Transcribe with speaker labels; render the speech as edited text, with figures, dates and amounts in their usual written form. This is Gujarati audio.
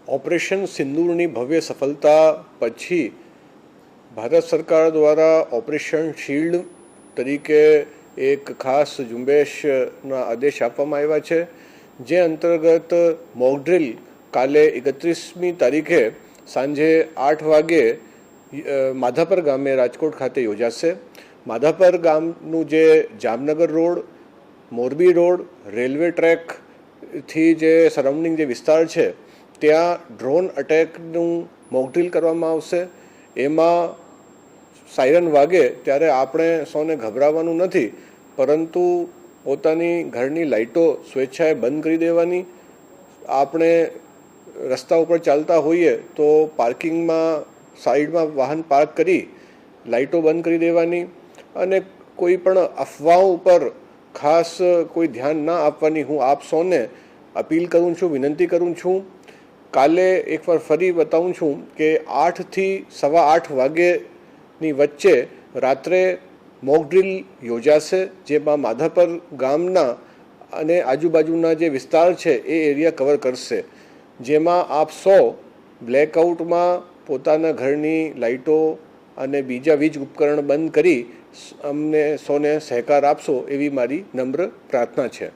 Speaker 1: ઓપરેશન સિંદૂરની ભવ્ય સફળતા પછી ભારત સરકાર દ્વારા ઓપરેશન શિલ્ડ તરીકે એક ખાસ ઝુંબેશના આદેશ આપવામાં આવ્યા છે, જે અંતર્ગત મોકડ્રીલ કાલે 31મી તારીખે સાંજે 8 વાગે માધાપર ગામે રાજકોટ ખાતે યોજાશે. માધાપર ગામનું જે Jamnagar road, Morbi road, railway ટ્રેકથી જે સરાઉન્ડિંગ જે વિસ્તાર છે ત્યાં ડ્રોન અટેકનું મોકડ્રીલ કરવામાં આવશે. એમાં સાયરન વાગે ત્યારે આપણે સૌને ગભરાવાનું નથી, પરંતુ પોતાની ઘરની લાઇટો સ્વેચ્છાએ બંધ કરી દેવાની. આપણે રસ્તા ઉપર ચાલતા હોઈએ તો પાર્કિંગમાં સાઈડમાં વાહન પાર્ક કરી લાઇટો બંધ કરી દેવાની અને કોઈ પણ અફવાઓ ઉપર ખાસ કોઈ ધ્યાન ના આપવાની હું આપ સૌને અપીલ કરું છું, વિનંતી કરું છું. કાલે એકવાર ફરી બતાવું છું કે 8 થી 8:15 વાગ્યેની વચ્ચે રાત્રે મોકડ્રીલ યોજાશે, જેમાં માધાપર ગામના અને આજુબાજુના જે વિસ્તાર છે એ એરિયા કવર કરશે, જેમાં આપ સૌ બ્લેકઆઉટમાં પોતાના ઘરની લાઇટો અને બીજા વીજ ઉપકરણ બંધ કરી અમને સૌને સહકાર આપશો એવી મારી નમ્ર પ્રાર્થના છે.